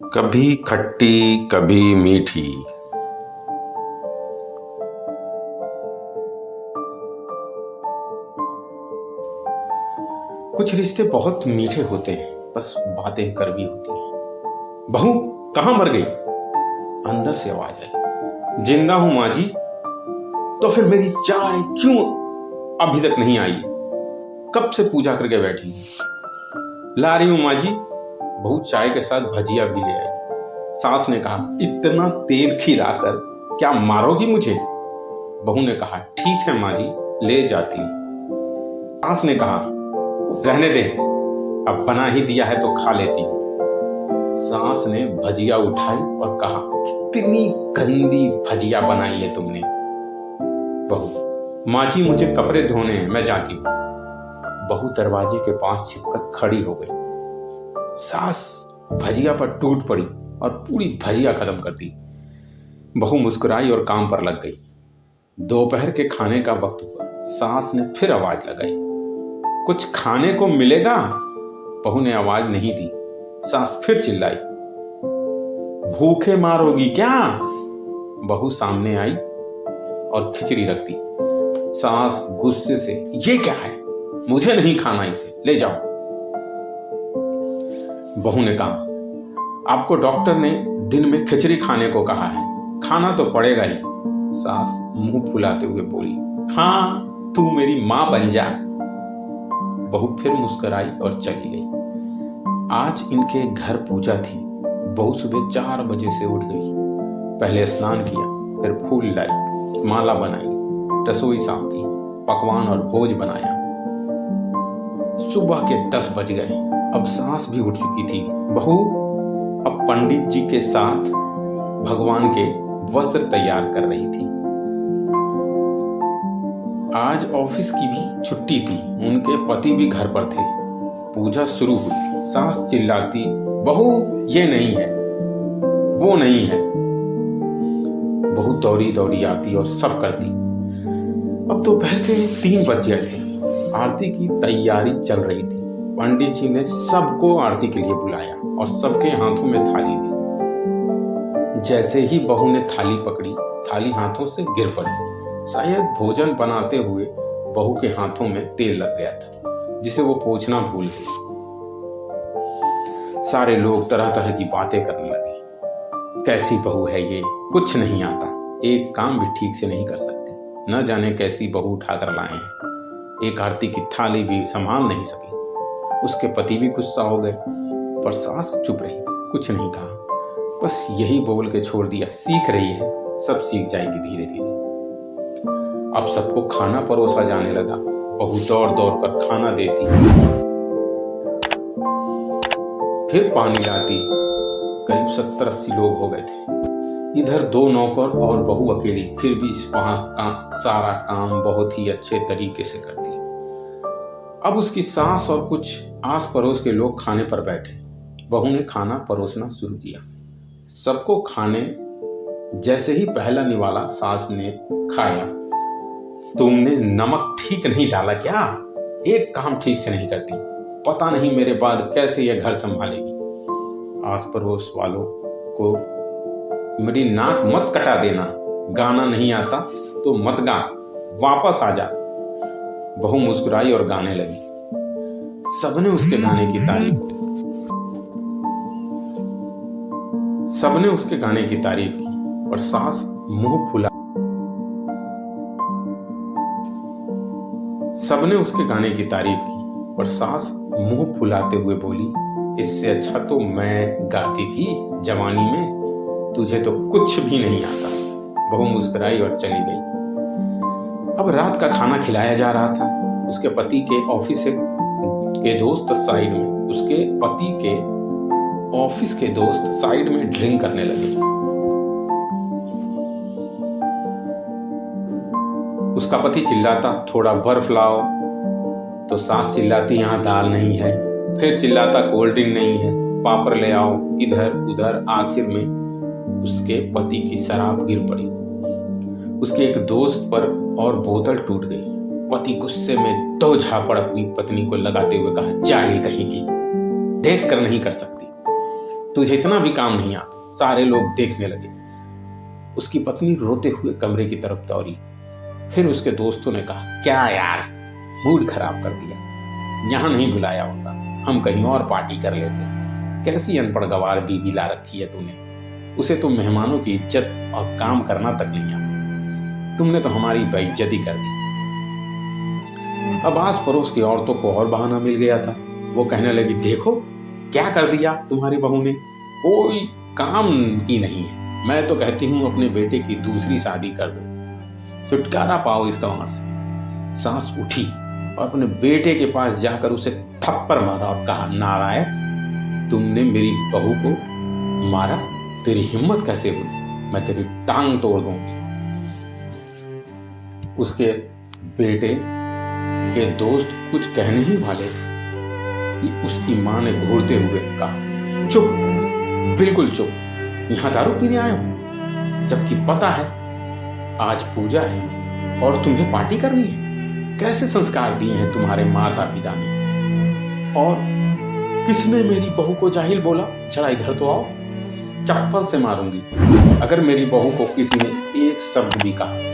कभी खट्टी कभी मीठी। कुछ रिश्ते बहुत मीठे होते हैं, बस बातें कड़वी होती हैं। बहू कहाँ मर गई? अंदर से आवाज आई। जिंदा हूं माँ जी। तो फिर मेरी चाय क्यों अभी तक नहीं आई? कब से पूजा करके बैठी हूं। ला रही हूं माँ जी। बहू चाय के साथ भजिया भी ले आई। सास ने कहा, इतना तेल खिलाकर क्या मारोगी मुझे? बहू ने कहा, ठीक है माँ जी, ले जाती हूं। सास ने कहा, रहने दे, अब बना ही दिया है तो खा लेती हूं। सास ने भजिया उठाई और कहा, कितनी गंदी भजिया बनाई है तुमने। बहू, माँ जी मुझे कपड़े धोने हैं, मैं जाती हूं। बहू दरवाजे के पास छिपकर खड़ी हो गई। सास भजिया पर टूट पड़ी और पूरी भजिया खत्म कर दी। बहू मुस्कुराई और काम पर लग गई। दोपहर के खाने का वक्त हुआ। सास ने फिर आवाज लगाई, कुछ खाने को मिलेगा? बहू ने आवाज नहीं दी। सास फिर चिल्लाई, भूखे मारोगी क्या? बहू सामने आई और खिचड़ी रख दी। सास गुस्से से, ये क्या है? मुझे नहीं खाना, इसे ले जाओ। बहू ने कहा, आपको डॉक्टर ने दिन में खिचड़ी खाने को कहा है, खाना तो पड़ेगा ही। सास मुंह फुलाते हुए बोली, हाँ तू मेरी मां बन जा। बहू फिर मुस्कुराई और चली गई। आज इनके घर पूजा थी। बहू सुबह 4 बजे से उठ गई। पहले स्नान किया, फिर फूल लाई, माला बनाई, रसोई साफ की, पकवान और भोज बनाया। सुबह के 10 बज गए। अब सास भी उठ चुकी थी। बहू अब पंडित जी के साथ भगवान के वस्त्र तैयार कर रही थी। आज ऑफिस की भी छुट्टी थी। उनके पति भी घर पर थे। पूजा शुरू हुई। सास चिल्लाती, बहू ये नहीं है, वो नहीं है। बहू दौड़ी दौड़ी आती और सब करती। अब दोपहर के 3 बज गए थे। आरती की तैयारी चल रही थी। पंडित जी ने सबको आरती के लिए बुलाया और सबके हाथों में थाली दी। जैसे ही बहू ने थाली पकड़ी, थाली हाथों से गिर पड़ी। शायद भोजन बनाते हुए बहू के हाथों में तेल लग गया था, जिसे वो पोंछना भूल गई। सारे लोग तरह तरह की बातें करने लगे। कैसी बहू है ये, कुछ नहीं आता, एक काम भी ठीक से नहीं कर सकती, न जाने कैसी बहू उठाकर लाए हैं, एक आरती की थाली भी संभाल नहीं सकी। उसके पति भी गुस्सा हो गए, पर सास चुप रही, कुछ नहीं कहा, बस यही बोल के छोड़ दिया, सीख रही है, सब सीख जाएगी धीरे धीरे। अब सबको खाना परोसा जाने लगा। बहू दौड़ दौड़ कर खाना देती, फिर पानी लाती। करीब 70-80 लोग हो गए थे। इधर 2 नौकर और बहू अकेली, फिर भी वहां का सारा काम बहुत ही अच्छे तरीके से करती। अब उसकी सास और कुछ आस पड़ोस के लोग खाने पर बैठे। बहू ने खाना परोसना शुरू किया। सबको खाने जैसे ही पहला निवाला सास ने खाया, तुमने नमक ठीक नहीं डाला क्या? एक काम ठीक से नहीं करती, पता नहीं मेरे बाद कैसे यह घर संभालेगी। आस पड़ोस वालों को, मेरी नाक मत कटा देना, गाना नहीं आता तो मत गा, वापस आ जा। बहू मुस्कुराई और गाने लगी। सबने उसके गाने की तारीफ की। सबने उसके गाने की तारीफ की और सास मुंह फुला सबने उसके गाने की तारीफ की और सास मुंह फुलाते हुए बोली, इससे अच्छा तो मैं गाती थी जवानी में, तुझे तो कुछ भी नहीं आता। बहू मुस्कुराई और चली गई। अब रात का खाना खिलाया जा रहा था। उसके पति के ऑफिस के दोस्त साइड में उसके पति के ऑफिस के दोस्त साइड में ड्रिंक करने लगे। उसका पति चिल्लाता, थोड़ा बर्फ लाओ, तो सास चिल्लाती, यहाँ दाल नहीं है। फिर चिल्लाता, कोल्ड ड्रिंक नहीं है, पापड़ ले आओ। इधर उधर आखिर में उसके पति की शराब गिर पड़ी। उसके एक दोस्त पर और बोतल टूट गई। पति गुस्से में 2 झापड़ अपनी पत्नी को लगाते हुए कहा, जाहिल कहेगी, देख कर नहीं कर सकती। तुझे इतना भी काम नहीं आता। सारे लोग देखने लगे। उसकी पत्नी रोते हुए कमरे की तरफ दौड़ी। फिर उसके दोस्तों ने कहा, क्या यार, मूड खराब कर दिया, यहाँ नहीं बुलाया होता, हम कहीं और पार्टी कर लेते। कैसी अनपढ़ गवार बीवी ला रखी है तूने, उसे तो मेहमानों की इज्जत और काम करना तक नहीं आता। तुमने तो हमारी बेइज्जती कर दी। अब आस पड़ोस की औरतों को और बहाना मिल गया था। वो कहने लगी, देखो क्या कर दिया तुम्हारी बहू ने, कोई काम की नहीं है। मैं तो कहती हूँ अपने बेटे की दूसरी शादी कर दो, छुटकारा पाओ इस कंवर से। सास उठी और अपने बेटे के पास जाकर उसे थप्पड़ मारा और कहा, नालायक, तुमने मेरी बहू को मारा, तेरी हिम्मत कैसे हुई, मैं तेरी टांग तोड़ दूंगी। उसके बेटे के दोस्त कुछ कहने ही वाले कि उसकी मां ने घूरते हुए कहा, चुप, बिल्कुल चुप, यहां दारू पीने आया हूं, जबकि पता है आज पूजा है और तुम्हें पार्टी करनी है। कैसे संस्कार दिए हैं तुम्हारे माता पिता ने। और किसने मेरी बहू को जाहिल बोला, जरा इधर तो आओ, चप्पल से मारूंगी अगर मेरी बहू को किसी ने एक शब्द भी कहा।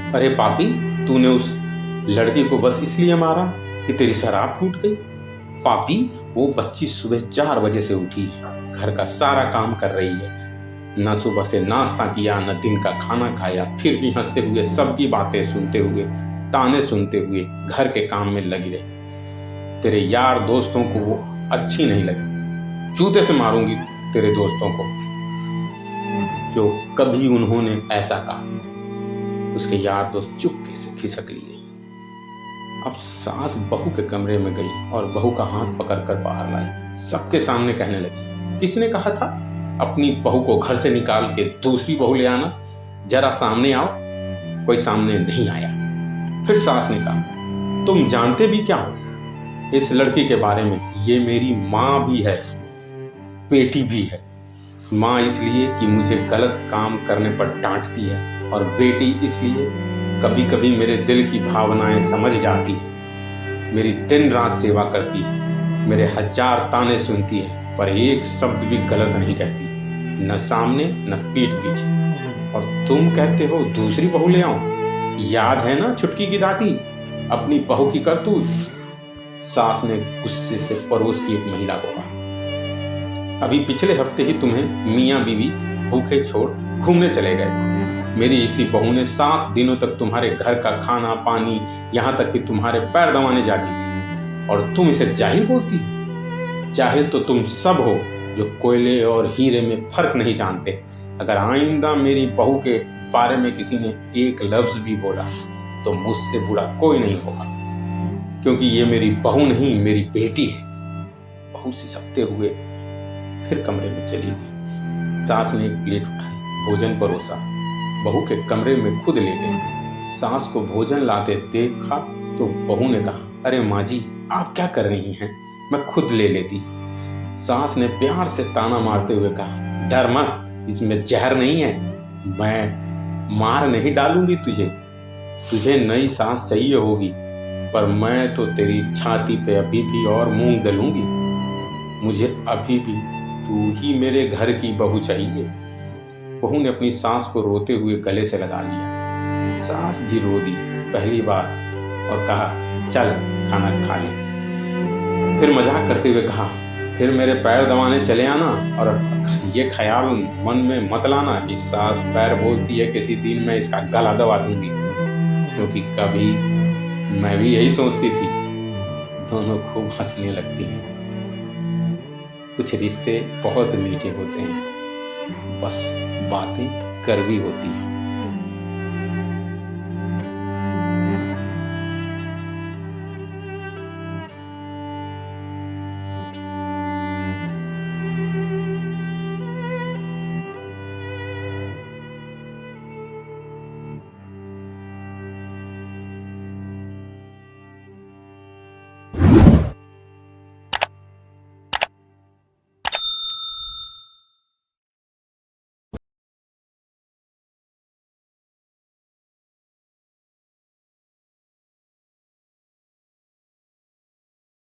अरे पापी, तूने उस लड़की को बस इसलिए मारा कि तेरी शराब टूट गई। पापी, वो बच्ची सुबह 4 बजे से उठी है, घर का सारा काम कर रही है, न सुबह से नाश्ता किया, न दिन का खाना खाया, फिर भी हंसते हुए सबकी बातें सुनते हुए, ताने सुनते हुए घर के काम में लगी रही। तेरे यार दोस्तों को वो अच्छी नहीं लगी। जूते से मारूंगी तेरे दोस्तों को जो कभी उन्होंने ऐसा कहा। उसके यार दोस्त चुपके से खिसक लिए। अब सास बहू के कमरे में गई और बहू का हाथ पकड़कर बाहर लाई। सबके सामने कहने लगी, किसने कहा था अपनी बहू को घर से निकाल के दूसरी बहू ले आना, जरा सामने आओ। कोई सामने नहीं आया। फिर सास ने कहा, तुम जानते भी क्या हो इस लड़की के बारे में, ये मेरी माँ भी है, बेटी भी है। माँ इसलिए कि मुझे गलत काम करने पर डांटती है, और बेटी इसलिए कभी कभी मेरे दिल की भावनाएं समझ जाती है, मेरी दिन रात सेवा करती है, मेरे 1000 ताने सुनती है, पर एक शब्द भी गलत नहीं कहती, न सामने न पीठ पीछे। और तुम कहते हो दूसरी बहू ले आओ, याद है ना छुटकी की दादी, अपनी बहू की करतूत। सास ने गुस्से से पड़ोस की एक महिला को कहा, अभी पिछले हफ्ते ही तुम्हें मियाँ बीवी भूखे छोड़ घूमने चले गए थे। मेरी इसी बहू ने 7 दिनों तक तुम्हारे घर का खाना पानी, यहाँ तक कि तुम्हारे पैर दबाने जाती थी, और तुम इसे जाहिल बोलती हो। जाहिल तो तुम सब हो जो कोयले और हीरे में फर्क नहीं जानते। अगर आइंदा मेरी बहू के बारे में किसी ने एक लफ्ज भी बोला तो मुझसे बुरा कोई नहीं होगा, क्योंकि ये मेरी बहू नहीं, मेरी बेटी है। बहू सिसकते हुए फिर कमरे में चली गई। सास ने एक प्लेट उठाई, भोजन परोसा, बहू के कमरे में खुद ले गई। सास को भोजन लाते देखा तो बहू ने कहा, अरे माँ जी, आप क्या कर रही हैं, मैं खुद ले लेती। सास ने प्यार से ताना मारते हुए कहा, डर मत, इसमें जहर नहीं है, मैं मार नहीं डालूंगी तुझे नई सांस चाहिए होगी, पर मैं तो तेरी छाती पे अभी भी और मूंग दलूंगी। मुझे अभी भी तू ही मेरे घर की बहू चाहिए। बहू ने अपनी सास को रोते हुए गले से लगा लिया। सास भी रो दी पहली बार और कहा, चल खाना खा ले। फिर मजाक करते हुए कहा, फिर मेरे पैर दबाने चले आना, और ये ख्याल मन में मत लाना कि सास पैर बोलती है किसी दिन मैं इसका गला दबा दूंगी, क्योंकि कभी मैं भी यही सोचती थी। दोनों खूब हंसने लगती हैं। कुछ रिश्ते बहुत मीठे होते हैं, बस बातें कड़वी होती हैं।